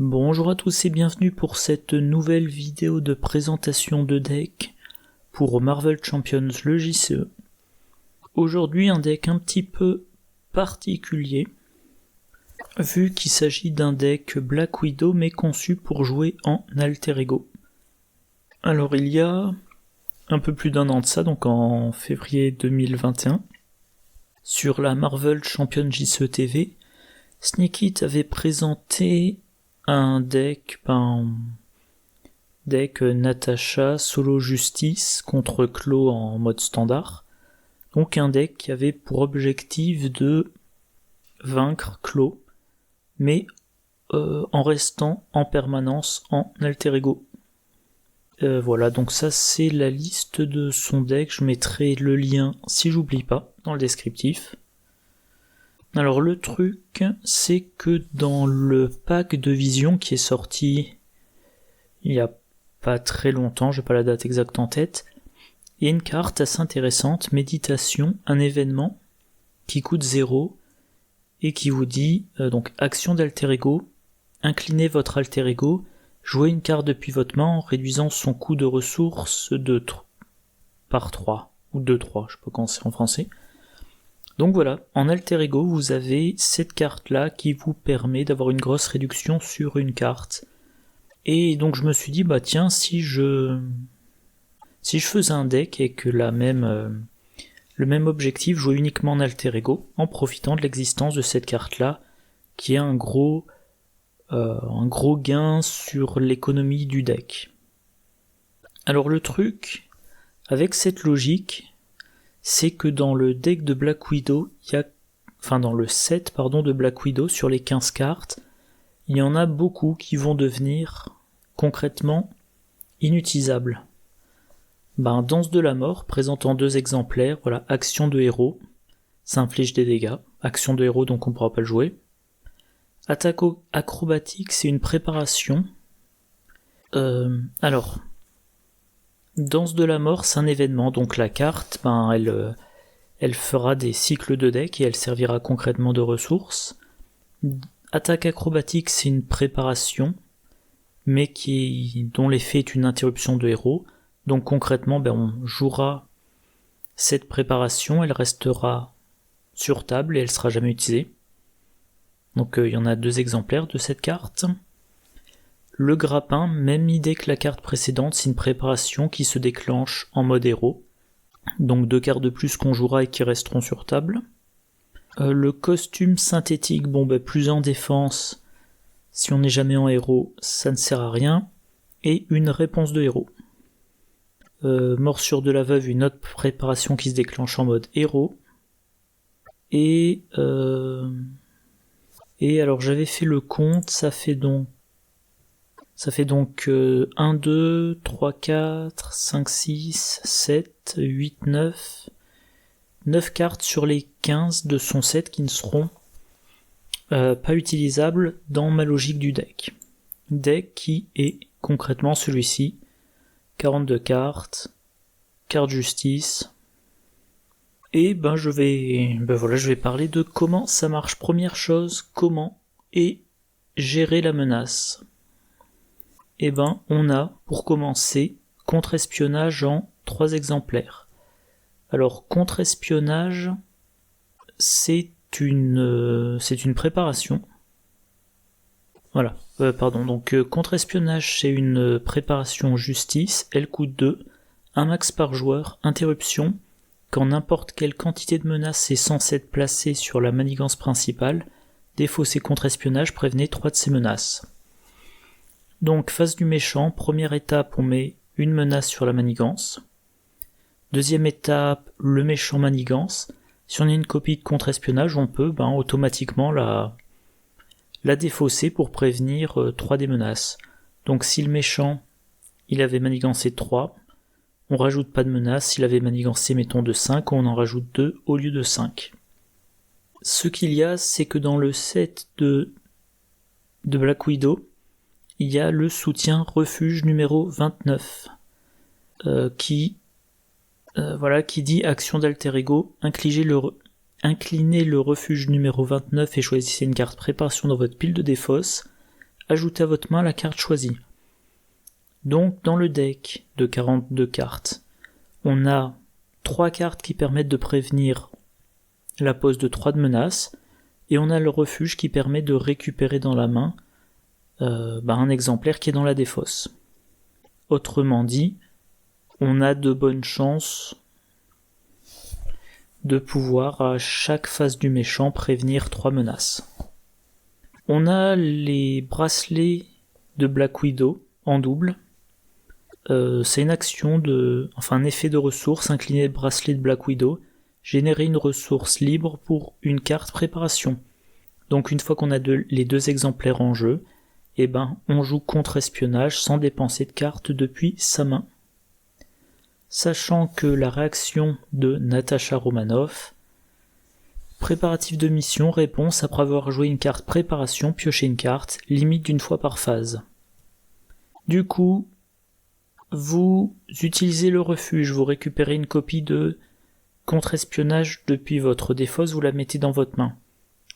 Bonjour à tous et bienvenue pour cette nouvelle vidéo de présentation de deck pour Marvel Champions le JCE. Aujourd'hui un deck un petit peu particulier, vu qu'il s'agit d'un deck Black Widow mais conçu pour jouer en alter ego. Alors il y a un peu plus d'un an de ça, donc en février 2021, sur la Marvel Champions JCE TV, Sneakit avait présenté un deck Natasha Solo Justice contre Claw en mode standard. Donc un deck qui avait pour objectif de vaincre Claw, mais en restant en permanence en alter ego. Voilà, donc ça c'est la liste de son deck, je mettrai le lien si j'oublie pas dans le descriptif. Alors le truc, c'est que dans le pack de Vision qui est sorti il y a pas très longtemps, j'ai pas la date exacte en tête, il y a une carte assez intéressante, Méditation, un événement qui coûte 0 et qui vous dit, donc action d'alter ego, inclinez votre alter ego, jouez une carte depuis votre main en réduisant son coût de ressources par 3, ou 2-3, je sais pas comment c'est en français. Donc voilà, en alter ego, vous avez cette carte-là qui vous permet d'avoir une grosse réduction sur une carte. Et donc je me suis dit, bah tiens, si je faisais un deck et que le même objectif jouait uniquement en alter ego, en profitant de l'existence de cette carte-là, qui est un gros gain sur l'économie du deck. Alors le truc, avec cette logique, c'est que dans le deck de Black Widow, dans le set de Black Widow, sur les 15 cartes, il y en a beaucoup qui vont devenir concrètement inutilisables. Danse de la mort, présentant 2 exemplaires, voilà, action de héros, ça inflige des dégâts, action de héros donc on pourra pas le jouer. Attaque acrobatique, c'est une préparation. Danse de la mort, c'est un événement, donc la carte, elle fera des cycles de deck et elle servira concrètement de ressources. Attaque acrobatique, c'est une préparation, mais dont l'effet est une interruption de héros. Donc concrètement, on jouera cette préparation, elle restera sur table et elle sera jamais utilisée. Donc il y en a 2 exemplaires de cette carte. Le grappin, même idée que la carte précédente, c'est une préparation qui se déclenche en mode héros. Donc 2 cartes de plus qu'on jouera et qui resteront sur table. Le costume synthétique, plus en défense, si on n'est jamais en héros, ça ne sert à rien. Et une réponse de héros. Morsure de la veuve, une autre préparation qui se déclenche en mode héros. Et alors j'avais fait le compte, ça fait donc 1, 2, 3, 4, 5, 6, 7, 8, 9 cartes sur les 15 de son set qui ne seront pas utilisables dans ma logique du deck. Deck qui est concrètement celui-ci, 42 cartes, carte justice, et je vais parler de comment ça marche. Première chose, comment gérer la menace. On a, pour commencer, contre-espionnage en 3 exemplaires. Alors, contre-espionnage, c'est une préparation. Voilà, donc contre-espionnage, c'est une préparation justice, elle coûte 2, un max par joueur, interruption, quand n'importe quelle quantité de menace est censée être placée sur la manigance principale, défaussé contre-espionnage, prévenez 3 de ces menaces. Donc, phase du méchant, première étape, on met une menace sur la manigance. Deuxième étape, le méchant manigance. Si on a une copie de contre-espionnage, on peut automatiquement la défausser pour prévenir 3 des menaces. Donc si le méchant, il avait manigancé 3, on rajoute pas de menace. S'il avait manigancé, mettons, de 5, on en rajoute 2 au lieu de 5. Ce qu'il y a, c'est que dans le set de Black Widow, il y a le soutien refuge numéro 29 qui dit action d'alter ego, inclinez le refuge numéro 29 et choisissez une carte préparation dans votre pile de défausse. ajoutez à votre main la carte choisie. Donc dans le deck de 42 cartes, on a 3 cartes qui permettent de prévenir la pose de 3 de menaces, et on a le refuge qui permet de récupérer dans la main un exemplaire qui est dans la défausse. Autrement dit, on a de bonnes chances de pouvoir à chaque phase du méchant prévenir 3 menaces. On a les bracelets de Black Widow en double. C'est une action un effet de ressource, incliner le bracelet de Black Widow, générer une ressource libre pour une carte préparation. Donc une fois qu'on a les 2 exemplaires en jeu, on joue contre-espionnage sans dépenser de cartes depuis sa main. Sachant que la réaction de Natasha Romanoff, préparatif de mission, réponse après avoir joué une carte préparation, piocher une carte, limite d'une fois par phase. Du coup, vous utilisez le refuge, vous récupérez une copie de contre-espionnage depuis votre défausse, vous la mettez dans votre main.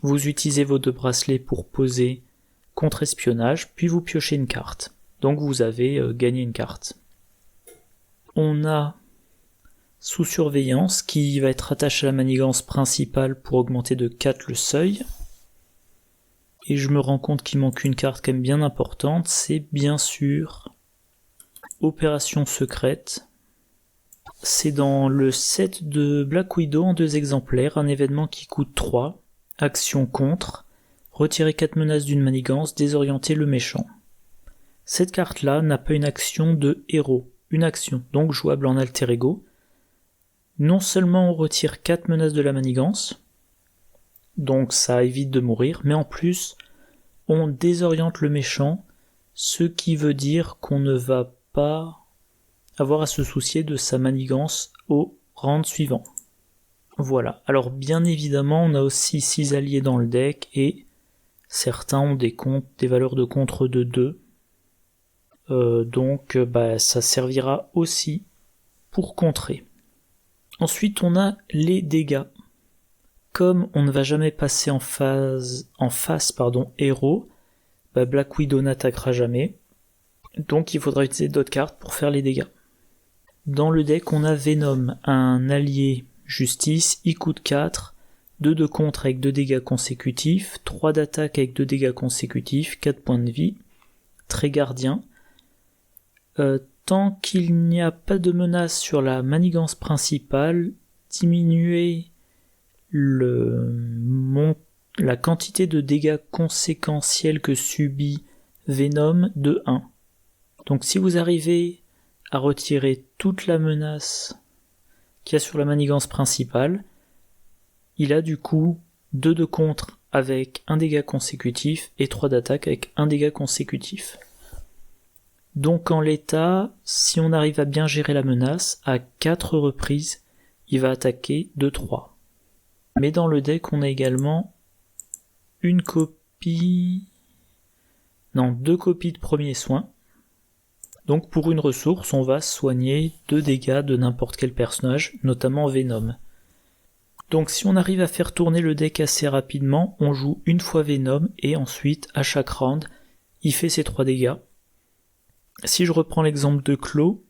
Vous utilisez vos 2 bracelets pour poser contre-espionnage, puis vous piochez une carte. Donc vous avez gagné une carte. On a sous surveillance qui va être attaché à la manigance principale pour augmenter de 4 le seuil. Et je me rends compte qu'il manque une carte quand même bien importante, c'est bien sûr Opération secrète. C'est dans le set de Black Widow en 2 exemplaires, un événement qui coûte 3, action contre, retirer 4 menaces d'une manigance, désorienter le méchant. Cette carte-là n'a pas une action de héros, une action, donc jouable en alter ego. Non seulement on retire 4 menaces de la manigance, donc ça évite de mourir, mais en plus on désoriente le méchant, ce qui veut dire qu'on ne va pas avoir à se soucier de sa manigance au round suivant. Voilà, alors bien évidemment on a aussi 6 alliés dans le deck et certains ont des valeurs de contre de 2. Donc ça servira aussi pour contrer. Ensuite on a les dégâts. Comme on ne va jamais passer en face héros, Black Widow n'attaquera jamais. Donc il faudra utiliser d'autres cartes pour faire les dégâts. Dans le deck on a Venom, un allié justice, il coûte 4, 2 de contre avec 2 dégâts consécutifs, 3 d'attaque avec 2 dégâts consécutifs, 4 points de vie, très gardien. Tant qu'il n'y a pas de menace sur la manigance principale, diminuer la quantité de dégâts conséquentiels que subit Venom de 1. Donc si vous arrivez à retirer toute la menace qu'il y a sur la manigance principale, il a du coup 2 de contre avec 1 dégât consécutif et 3 d'attaque avec 1 dégât consécutif. Donc en l'état, si on arrive à bien gérer la menace, à 4 reprises, il va attaquer de 3. Mais dans le deck, on a également 2 copies de premier soin. Donc pour une ressource, on va soigner 2 dégâts de n'importe quel personnage, notamment Venom. Donc si on arrive à faire tourner le deck assez rapidement, on joue une fois Venom et ensuite, à chaque round, il fait ses 3 dégâts. Si je reprends l'exemple de Claw,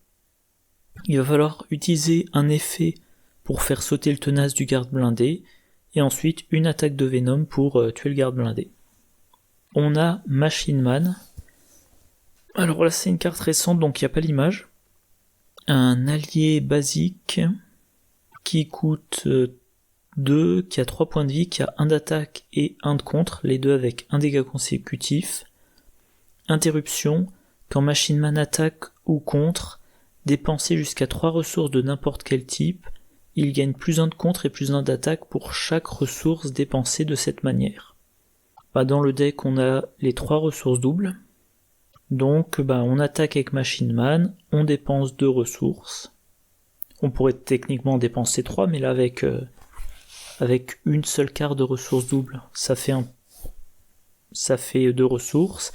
il va falloir utiliser un effet pour faire sauter le tenace du garde blindé, et ensuite une attaque de Venom pour tuer le garde blindé. On a Machine Man. Alors là c'est une carte récente donc il n'y a pas l'image. Un allié basique qui coûte 2, qui a 3 points de vie, qui a 1 d'attaque et 1 de contre, les deux avec 1 dégât consécutif. Interruption, quand Machine Man attaque ou contre, dépensez jusqu'à 3 ressources de n'importe quel type, il gagne plus 1 de contre et plus 1 d'attaque pour chaque ressource dépensée de cette manière. Dans le deck on a les 3 ressources doubles, donc on attaque avec Machine Man, on dépense 2 ressources, on pourrait techniquement dépenser 3, mais là avec une seule carte de ressources doubles, ça fait 2 ressources,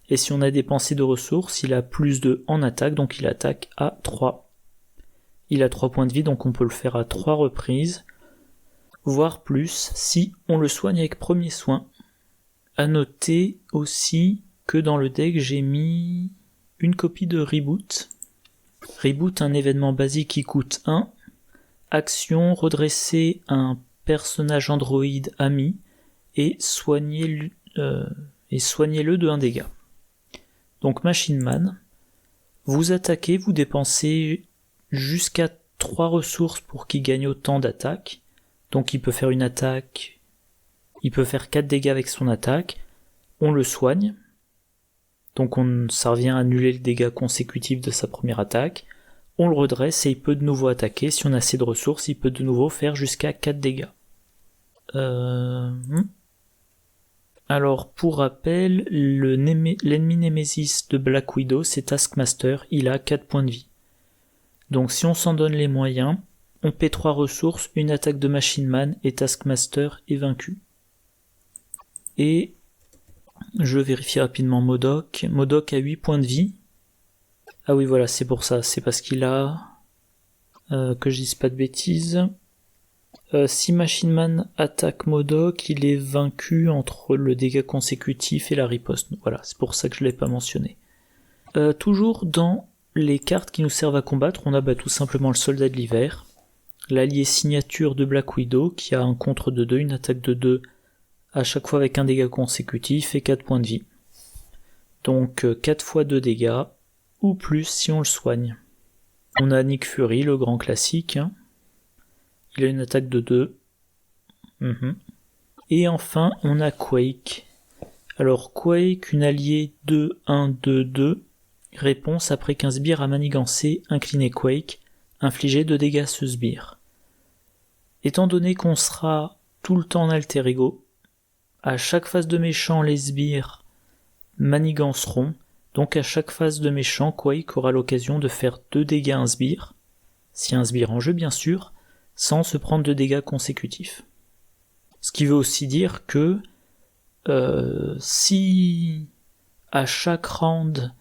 et si on a dépensé 2 ressources, il a plus 2 en attaque, donc il attaque à 3. Il a 3 points de vie, donc on peut le faire à 3 reprises, voire plus, si on le soigne avec premier soin. À noter aussi que dans le deck j'ai mis une copie de Reboot. Reboot, un événement basique qui coûte 1. Action, redresser un personnage Android ami et soignez-le de 1 dégât. Donc Machine Man, vous attaquez, vous dépensez jusqu'à 3 ressources pour qu'il gagne autant d'attaques. Donc il peut faire une attaque, il peut faire 4 dégâts avec son attaque, on le soigne, donc ça revient à annuler le dégât consécutif de sa première attaque, on le redresse et il peut de nouveau attaquer, si on a assez de ressources, il peut de nouveau faire jusqu'à 4 dégâts. Alors pour rappel, l'ennemi Némésis de Black Widow, c'est Taskmaster, il a 4 points de vie. Donc si on s'en donne les moyens, on paie 3 ressources, une attaque de Machine Man et Taskmaster est vaincu. Et je vérifie rapidement MODOK. MODOK a 8 points de vie. Ah oui voilà, c'est pour ça, c'est parce qu'il a... que je dise pas de bêtises. Si Machine Man attaque MODOK, il est vaincu entre le dégât consécutif et la riposte. Voilà, c'est pour ça que je l'ai pas mentionné. Toujours dans les cartes qui nous servent à combattre, on a tout simplement le soldat de l'hiver, l'allié signature de Black Widow qui a un contre de 2, une attaque de 2 à chaque fois avec un dégât consécutif et 4 points de vie. Donc 4 fois 2 dégâts, ou plus si on le soigne. On a Nick Fury, le grand classique. Il a une attaque de 2. Et enfin, on a Quake. Alors Quake, une alliée 2-1-2-2, réponse après qu'un sbire a manigancé, incliné Quake, infligé 2 dégâts à ce sbire. Étant donné qu'on sera tout le temps en alter ego, à chaque phase de méchant, les sbires maniganceront, donc à chaque phase de méchant, Quake aura l'occasion de faire 2 dégâts à un sbire, si un sbire en jeu bien sûr, sans se prendre de dégâts consécutifs. Ce qui veut aussi dire que si à chaque round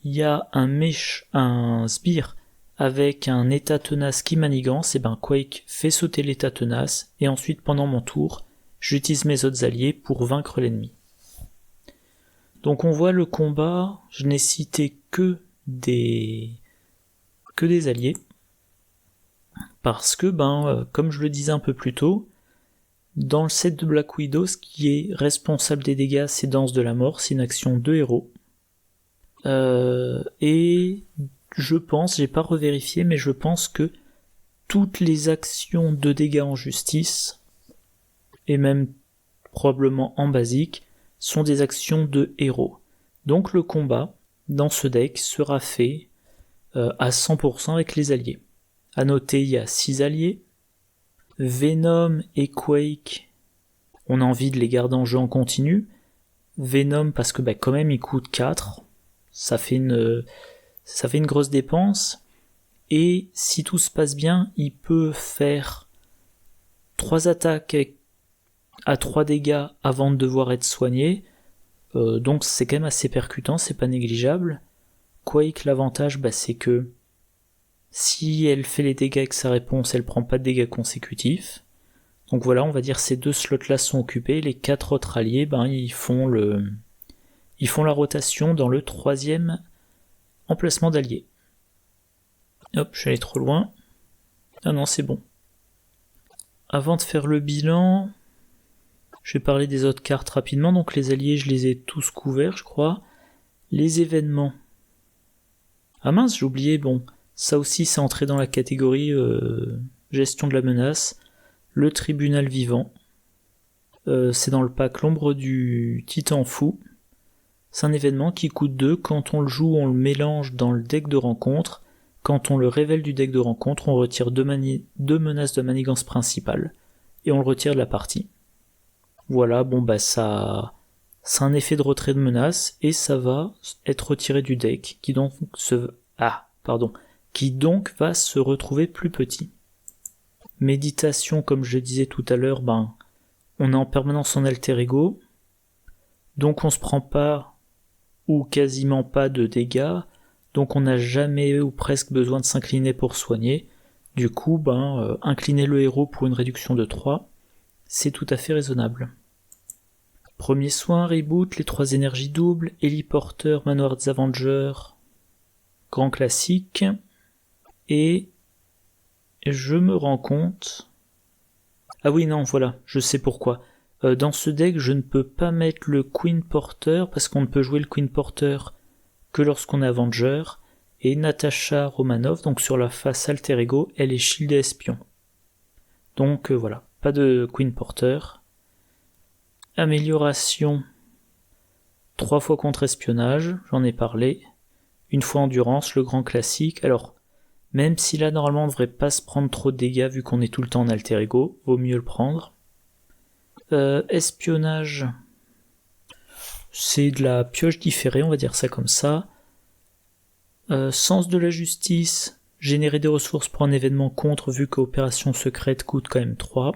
il y a un sbire avec un état tenace qui manigance, et Quake fait sauter l'état tenace, et ensuite pendant mon tour, j'utilise mes autres alliés pour vaincre l'ennemi. Donc on voit le combat, je n'ai cité que des alliés, parce que comme je le disais un peu plus tôt, dans le set de Black Widow, ce qui est responsable des dégâts, c'est Danse de la Mort, c'est une action de héros. Et je pense, j'ai pas revérifié, mais je pense que toutes les actions de dégâts en justice, et même probablement en basique, sont des actions de héros. Donc le combat, dans ce deck, sera fait à 100% avec les alliés. À noter, il y a 6 alliés. Venom et Quake, on a envie de les garder en jeu en continu. Venom parce que quand même il coûte 4, ça fait une grosse dépense, et si tout se passe bien, il peut faire 3 attaques à 3 dégâts avant de devoir être soigné, donc c'est quand même assez percutant, c'est pas négligeable. Quake, l'avantage c'est que si elle fait les dégâts avec sa réponse, elle prend pas de dégâts consécutifs. Donc voilà, on va dire ces 2 slots là sont occupés, les 4 autres alliés, ils font la rotation dans le 3e emplacement d'alliés. Hop, je suis allé trop loin. Ah non, c'est bon. Avant de faire le bilan, je vais parler des autres cartes rapidement. Donc les alliés, je les ai tous couverts, je crois. Les événements. Ah mince, j'ai oublié, ça aussi c'est entré dans la catégorie gestion de la menace. Le tribunal vivant. C'est dans le pack l'ombre du titan fou. C'est un événement qui coûte 2. Quand on le joue, on le mélange dans le deck de rencontre. Quand on le révèle du deck de rencontre, on retire 2 menaces de manigance principale. Et on le retire de la partie. Voilà, ça a un effet de retrait de menace, et ça va être retiré du deck, qui donc va se retrouver plus petit. Méditation, comme je disais tout à l'heure, on est en permanence en alter ego, donc on se prend pas ou quasiment pas de dégâts, donc on n'a jamais ou presque besoin de s'incliner pour soigner. Du coup, incliner le héros pour une réduction de 3, c'est tout à fait raisonnable. Premier soin, reboot, les 3 énergies doubles, héliporteur, manoir des Avengers, grand classique. Et je me rends compte... Ah oui, non, voilà, je sais pourquoi. Dans ce deck, je ne peux pas mettre le Queen Porter, parce qu'on ne peut jouer le Queen Porter que lorsqu'on est Avenger, et Natasha Romanoff, donc sur la face Alter Ego, elle est Shield et Espion. Donc voilà, pas de Queen Porter. Amélioration, 3 fois contre espionnage, j'en ai parlé. Une fois endurance, le grand classique. Alors, même si là normalement on ne devrait pas se prendre trop de dégâts vu qu'on est tout le temps en Alter Ego, vaut mieux le prendre. Espionnage, c'est de la pioche différée, on va dire ça comme ça. Sens de la justice, générer des ressources pour un événement contre vu qu'opération secrète coûte quand même 3.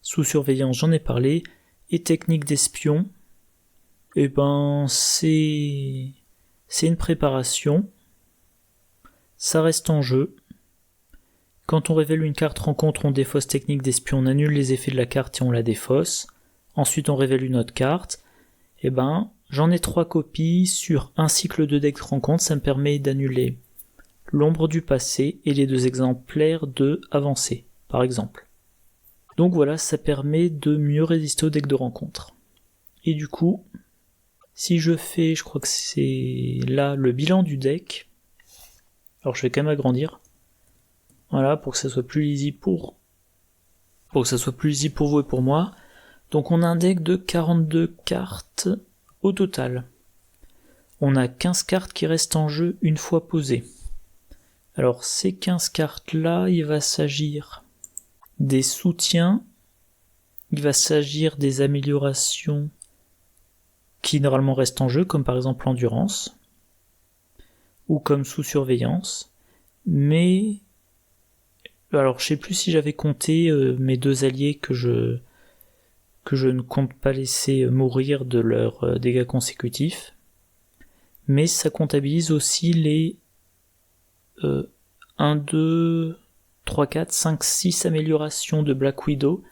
Sous surveillance, j'en ai parlé. Et technique d'espion, eh ben c'est une préparation. Ça reste en jeu. Quand on révèle une carte rencontre, on défausse technique d'espion, on annule les effets de la carte et on la défausse. Ensuite on révèle une autre carte. Eh ben, j'en ai 3 copies sur un cycle de deck rencontre, ça me permet d'annuler l'ombre du passé et les 2 exemplaires de avancée, par exemple. Donc voilà, ça permet de mieux résister au deck de rencontre. Et du coup, si je fais, je crois que c'est là le bilan du deck, alors je vais quand même agrandir, voilà, pour que ça soit plus lisible pour vous et pour moi. Donc on a un deck de 42 cartes au total. On a 15 cartes qui restent en jeu une fois posées. Alors ces 15 cartes là, il va s'agir des soutiens, il va s'agir des améliorations qui normalement restent en jeu, comme par exemple l'endurance, ou comme sous surveillance, mais alors je sais plus si j'avais compté mes 2 alliés que je ne compte pas laisser mourir de leurs dégâts consécutifs, mais ça comptabilise aussi les 1, 2, 3, 4, 5, 6 améliorations de Black Widow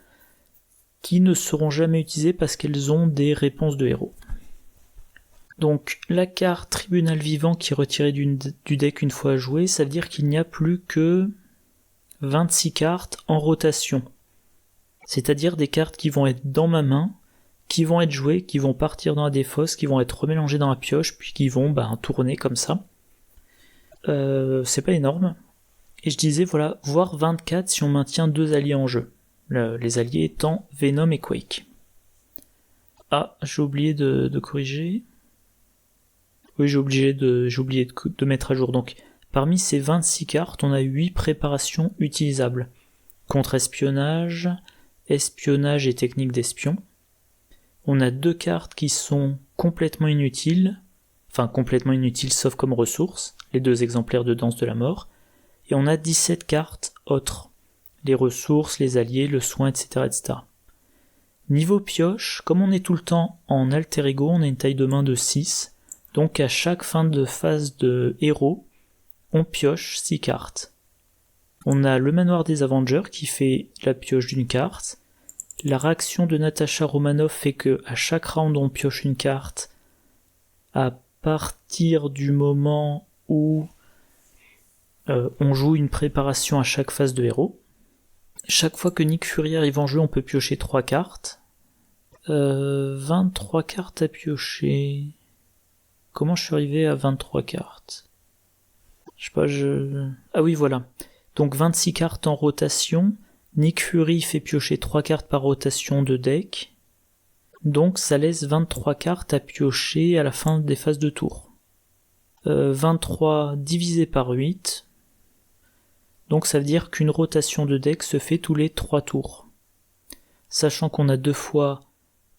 qui ne seront jamais utilisées parce qu'elles ont des réponses de héros. Donc la carte Tribunal Vivant qui est retirée du deck une fois jouée, ça veut dire qu'il n'y a plus que 26 cartes en rotation. C'est-à-dire des cartes qui vont être dans ma main, qui vont être jouées, qui vont partir dans la défausse, qui vont être remélangées dans la pioche, puis qui vont tourner comme ça. C'est pas énorme. Et je disais, voilà, voire 24 si on maintient 2 alliés en jeu. Les alliés étant Venom et Quake. Ah, j'ai oublié de corriger. Oui, j'ai oublié de mettre à jour. Donc, parmi ces 26 cartes, on a 8 préparations utilisables. Contre-espionnage, espionnage et technique d'espion. On a 2 cartes qui sont complètement inutiles, sauf comme ressources, les 2 exemplaires de Danse de la Mort. Et on a 17 cartes autres, les ressources, les alliés, le soin, etc., etc. Niveau pioche, comme on est tout le temps en alter ego, on a une taille de main de 6, donc à chaque fin de phase de héros, on pioche 6 cartes. On a le manoir des Avengers qui fait la pioche d'une carte. La réaction de Natasha Romanoff fait que à chaque round on pioche une carte à partir du moment où on joue une préparation à chaque phase de héros. Chaque fois que Nick Fury arrive en jeu, on peut piocher 3 cartes. 23 cartes à piocher. Comment je suis arrivé à 23 cartes? Je sais pas, Ah oui, voilà. Donc 26 cartes en rotation. Nick Fury fait piocher 3 cartes par rotation de deck. Donc ça laisse 23 cartes à piocher à la fin des phases de tour. 23 divisé par 8. Donc ça veut dire qu'une rotation de deck se fait tous les 3 tours. Sachant qu'on a 2 fois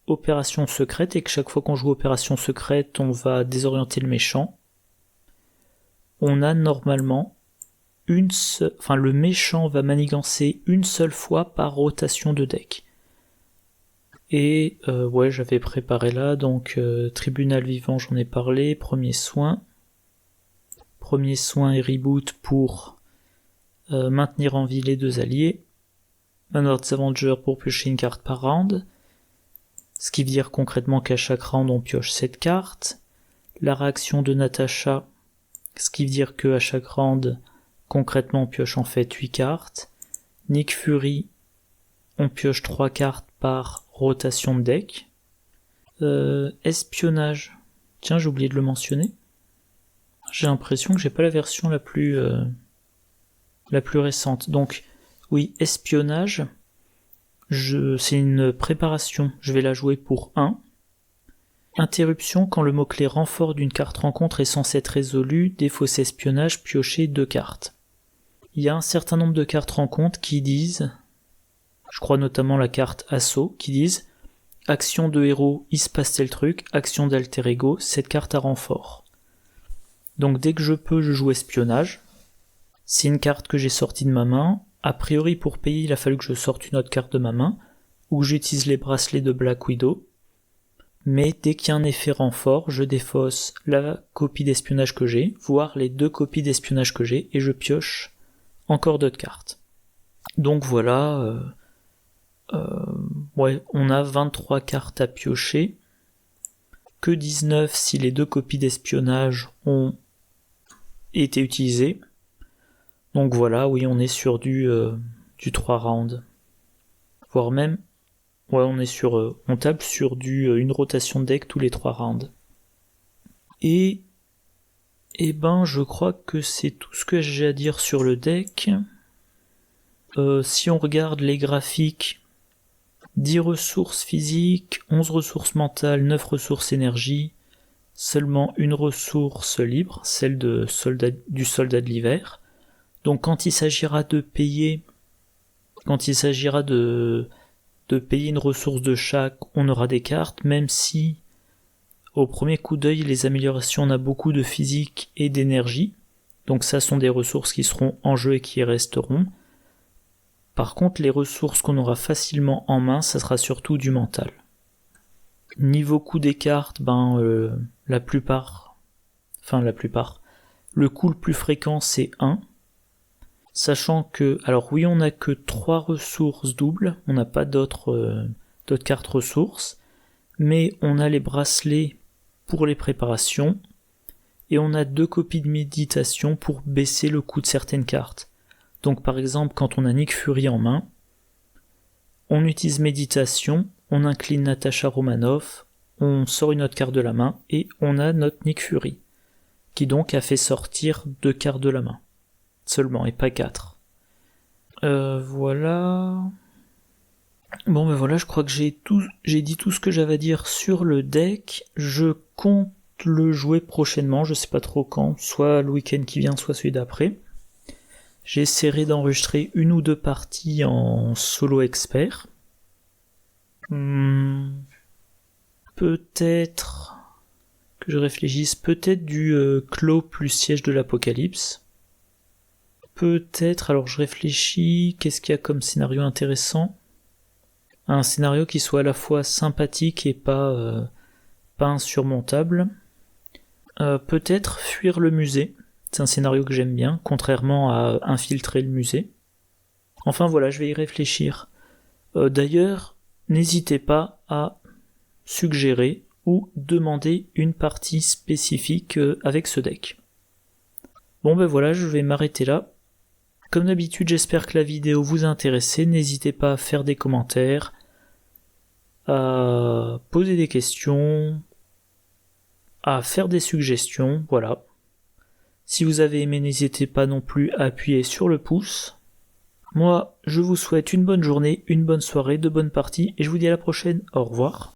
opération secrète et que chaque fois qu'on joue opération secrète, on va désorienter le méchant. On a normalement le méchant va manigancer une seule fois par rotation de deck. Et ouais, j'avais préparé là, donc Tribunal Vivant, j'en ai parlé, premier soin et reboot pour maintenir en vie les 2 alliés, Manoir des Avengers pour piocher une carte par round, ce qui veut dire concrètement qu'à chaque round on pioche 7 cartes. La réaction de Natasha, ce qui veut dire qu'à chaque round, concrètement on pioche en fait 8 cartes. Nick Fury, on pioche 3 cartes par rotation de deck. Espionnage, tiens j'ai oublié de le mentionner. J'ai l'impression que j'ai pas la version la plus récente. Donc oui, espionnage, c'est une préparation, je vais la jouer pour 1. Interruption, quand le mot-clé renfort d'une carte rencontre est censé être résolu, défausse espionnage, piocher 2 cartes. Il y a un certain nombre de cartes rencontres qui disent, je crois notamment la carte assaut, qui disent action de héros, il se passe tel truc, action d'alter ego, cette carte à renfort. Donc dès que je peux, je joue espionnage. C'est une carte que j'ai sortie de ma main. A priori, pour payer, il a fallu que je sorte une autre carte de ma main, ou que j'utilise les bracelets de Black Widow. Mais dès qu'il y a un effet renfort, je défausse la copie d'espionnage que j'ai, voire les 2 copies d'espionnage que j'ai, et je pioche encore d'autres cartes. Donc voilà, on a 23 cartes à piocher, que 19 si les 2 copies d'espionnage ont été utilisées. Donc voilà, oui, on est sur du 3 rounds. Voire même, on tape sur une rotation de deck tous les 3 rounds. Et je crois que c'est tout ce que j'ai à dire sur le deck. Si on regarde les graphiques, 10 ressources physiques, 11 ressources mentales, 9 ressources énergie, seulement une ressource libre, celle du soldat de l'hiver. Donc quand il s'agira de payer une ressource de chaque, on aura des cartes, même si au premier coup d'œil, les améliorations, on a beaucoup de physique et d'énergie. Donc ça sont des ressources qui seront en jeu et qui resteront. Par contre, les ressources qu'on aura facilement en main, ça sera surtout du mental. Niveau coût des cartes, la plupart, le coût le plus fréquent c'est 1. Sachant que, alors oui, on n'a que 3 ressources doubles, on n'a pas d'autres cartes ressources, mais on a les bracelets pour les préparations, et on a 2 copies de méditation pour baisser le coût de certaines cartes. Donc par exemple, quand on a Nick Fury en main, on utilise méditation, on incline Natasha Romanoff, on sort une autre carte de la main, et on a notre Nick Fury, qui donc a fait sortir 2 cartes de la main. Seulement, et pas 4. Voilà. Bon voilà, je crois que j'ai dit tout ce que j'avais à dire sur le deck. Je compte le jouer prochainement, je sais pas trop quand, soit le week-end qui vient, soit celui d'après. J'essaierai d'enregistrer 1 ou 2 parties en solo expert. Peut-être que je réfléchisse, peut-être du Claw plus Siège de l'Apocalypse. Peut-être, alors je réfléchis, qu'est-ce qu'il y a comme scénario intéressant ? Un scénario qui soit à la fois sympathique et pas insurmontable. Peut-être Fuir le musée, c'est un scénario que j'aime bien, contrairement à Infiltrer le musée. Enfin voilà, je vais y réfléchir. D'ailleurs, n'hésitez pas à suggérer ou demander une partie spécifique avec ce deck. Bon voilà, je vais m'arrêter là. Comme d'habitude, j'espère que la vidéo vous a intéressé. N'hésitez pas à faire des commentaires, à poser des questions, à faire des suggestions, voilà. Si vous avez aimé, n'hésitez pas non plus à appuyer sur le pouce. Moi, je vous souhaite une bonne journée, une bonne soirée, de bonnes parties, et je vous dis à la prochaine. Au revoir.